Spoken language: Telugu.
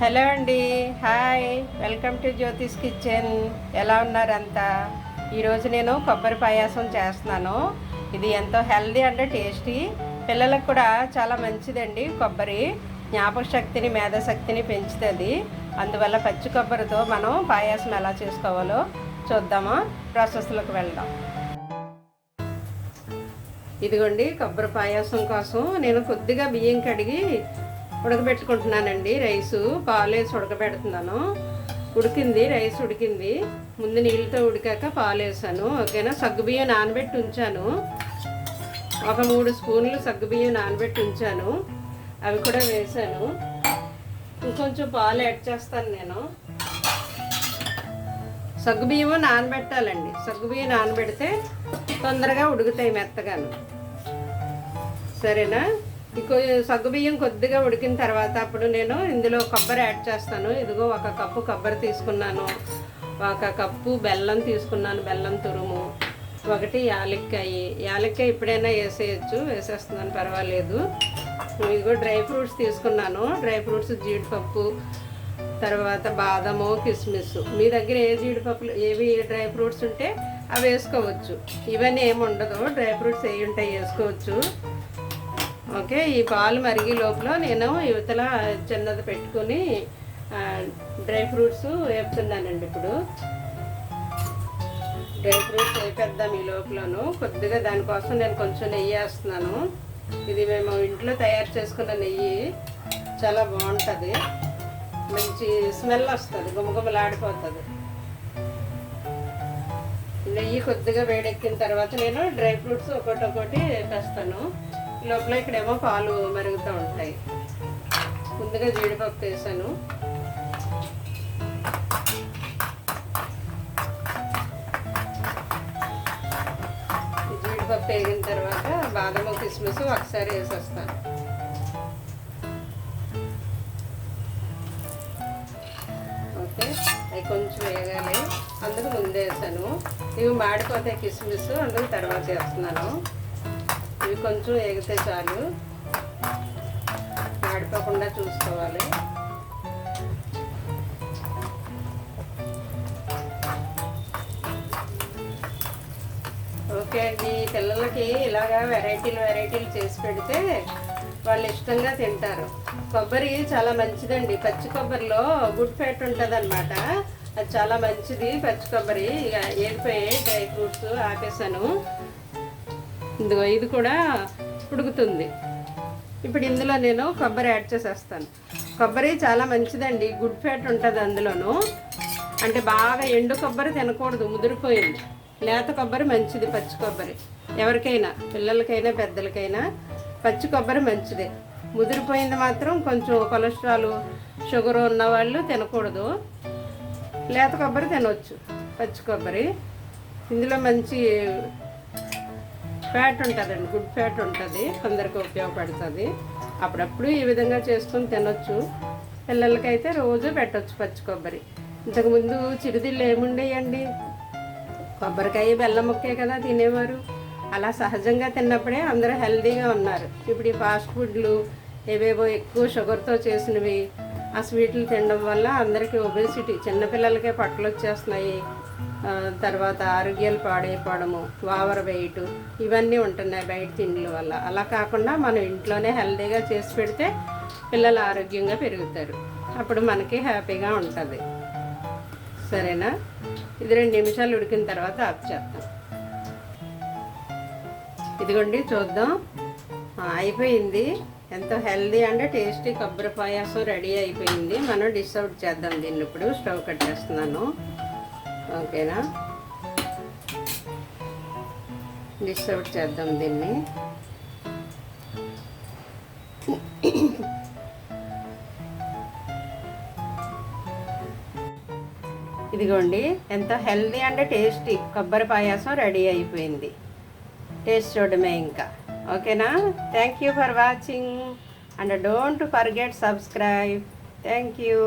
హలో అండి, hi, welcome to Jyothish kitchen. ఎలా ఉన్నారంతా? ఈరోజు నేను కొబ్బరి పాయాసం చేస్తున్నాను. ఇది ఎంతో హెల్దీ అండ్ టేస్టీ, పిల్లలకు కూడా చాలా మంచిదండి. కొబ్బరి జ్ఞాపక శక్తిని, మేధాశక్తిని పెంచుతుంది. అందువల్ల పచ్చి కొబ్బరితో మనం పాయాసం ఎలా చేసుకోవాలో చూద్దామా? ప్రాసెస్లోకి వెళ్దాం. ఇదిగోండి, కొబ్బరి పాయాసం కోసం నేను కొద్దిగా బియ్యం కడిగి ఉడకబెట్టుకుంటున్నానండి. రైసు పాలు వేసి ఉడకబెడుతున్నాను. ఉడికింది, రైస్ ఉడికింది. ముందు నీళ్ళతో ఉడికాక పాలు వేసాను. ఓకేనా? సగ్గుబియ్యం నానబెట్టి ఉంచాను. ఒక 3 స్పూన్లు సగ్గుబియ్యం నానబెట్టి ఉంచాను. అవి కూడా వేసాను. ఇంకొంచెం పాలు యాడ్ చేస్తాను నేను. సగ్గుబియ్యం నానబెట్టాలండి. సగ్గుబియ్యం నానబెడితే తొందరగా ఉడుకుతాయి మెత్తగాను. సరేనా? సగ్గుబియ్యం కొద్దిగా ఉడికిన తర్వాత అప్పుడు నేను ఇందులో కొబ్బరి యాడ్ చేస్తాను. ఇదిగో 1 కప్పు కొబ్బరి తీసుకున్నాను. 1 కప్పు బెల్లం తీసుకున్నాను, బెల్లం తురుము. 1 యాలక్కాయ ఎప్పుడైనా వేసేయచ్చు, వేసేస్తున్నాను, పర్వాలేదు. ఇదిగో డ్రై ఫ్రూట్స్ తీసుకున్నాను. డ్రై ఫ్రూట్స్ జీడిపప్పు, తర్వాత బాదము, కిస్మిస్. మీ దగ్గర ఏ జీడిపప్పులు, ఏవి డ్రై ఫ్రూట్స్ ఉంటే అవి వేసుకోవచ్చు. ఇవన్నీ ఏమి ఉండదు, డ్రై ఫ్రూట్స్ ఏవి ఉంటాయి వేసుకోవచ్చు. ఓకే, ఈ పాలు మరిగి లోపల నేను యువతల చిన్నది పెట్టుకొని డ్రై ఫ్రూట్స్ వేపుతున్నానండి. ఇప్పుడు డ్రై ఫ్రూట్స్ వేపేద్దాం ఈ లోపలను. కొద్దిగా దానికోసం నేను కొంచెం నెయ్యి వేస్తున్నాను. ఇది మేము ఇంట్లో తయారు చేసుకున్న నెయ్యి, చాలా బాగుంటుంది, మంచి స్మెల్ వస్తుంది, గుమగుమలాడిపోతుంది. నెయ్యి కొద్దిగా వేడెక్కిన తర్వాత నేను డ్రై ఫ్రూట్స్ ఒకటి వేస్తాను. లోపల ఇక్కడేమో పాలు మరుగుతూ ఉంటాయి. ముందుగా జీడిపప్పు వేసాను. జీడిపప్పు వేగిన తర్వాత బాదము, కిస్మిస్ ఒకసారి వేసేస్తాను. ఓకే, అవి కొంచెం వేగాలి, అందుకు ముందే వేసాను. ఇవి మాడిపోతాయి కిస్మిస్, అందుకు తర్వాత వేస్తున్నాను. ఇవి కొంచెం వేగితే చాలు, మాడిపోకుండా చూసుకోవాలి. ఓకే అండి, పిల్లలకి ఇలాగా వెరైటీలు చేసి పెడితే వాళ్ళు ఇష్టంగా తింటారు. కొబ్బరి చాలా మంచిదండి. పచ్చి కొబ్బరిలో గుడ్ ఫ్యాట్ ఉంటుంది అనమాట. అది చాలా మంచిది పచ్చి కొబ్బరి. ఇక ఏడిపోయి డ్రై ఫ్రూట్స్ ఆపేసాను. ఇదిగో ఇది కూడా ఉడుకుతుంది. ఇప్పుడు ఇందులో నేను కొబ్బరి యాడ్ చేసేస్తాను. కొబ్బరి చాలా మంచిదండి, గుడ్ ఫ్యాట్ ఉంటుంది అందులోను. అంటే బాగా ఎండు కొబ్బరి తినకూడదు, ముదిరిపోయింది. లేత కొబ్బరి మంచిది, పచ్చి కొబ్బరి. ఎవరికైనా, పిల్లలకైనా పెద్దలకైనా పచ్చి కొబ్బరి మంచిదే. ముదిరిపోయింది మాత్రం కొంచెం కొలెస్ట్రాల్, షుగర్ ఉన్నవాళ్ళు తినకూడదు. లేత కొబ్బరి తినవచ్చు, పచ్చి కొబ్బరి. ఇందులో మంచి ఫ్యాట్ ఉంటుందండి, గుడ్ ఫ్యాట్ ఉంటుంది, కొందరికి ఉపయోగపడుతుంది. అప్పుడప్పుడు ఈ విధంగా చేసుకొని తినొచ్చు. పిల్లలకైతే రోజు పెట్టవచ్చు పచ్చి కొబ్బరి. ఇంతకుముందు చిరుతిళ్ళు ఏముండేయండి, కొబ్బరికాయ బెల్లం ముక్కే కదా తినేవారు. అలా సహజంగా తిన్నప్పుడే అందరూ హెల్తీగా ఉన్నారు. ఇప్పుడు ఈ ఫాస్ట్ ఫుడ్లు ఏవేవో ఎక్కువ షుగర్తో చేసినవి, ఆ స్వీట్లు తినడం వల్ల అందరికీ ఒబేసిటీ, చిన్నపిల్లలకే పట్టలు వచ్చేస్తున్నాయి. తర్వాత ఆరోగ్యాలు పాడైపోవడము, ఓవర్ వెయిట్, ఇవన్నీ ఉంటున్నాయి బయట తిండ్ల వల్ల. అలా కాకుండా మనం ఇంట్లోనే హెల్తీగా చేసి పెడితే పిల్లలు ఆరోగ్యంగా పెరుగుతారు. అప్పుడు మనకి హ్యాపీగా ఉంటుంది. సరేనా? ఇది 2 నిమిషాలు ఉడికిన తర్వాత ఆఫ్ చేద్దాం. ఇదిగోండి, చూద్దాం. అయిపోయింది. ఎంతో హెల్దీ అండ్ టేస్టీ కొబ్బరి పాయాసం రెడీ అయిపోయింది. మనం డిష్ అవుట్ చేద్దాం దీన్ని. ఇప్పుడు స్టవ్ కట్టేస్తున్నాను. ఓకేనా? డిష్ అవుట్ చేద్దాం దీన్ని. ఇదిగోండి, ఎంతో హెల్దీ అండ్ టేస్టీ కొబ్బరి పాయాసం రెడీ అయిపోయింది. టేస్ట్ చూడమే ఇంకా. ఓకేనా? Thank you for watching and don't forget subscribe. Thank you.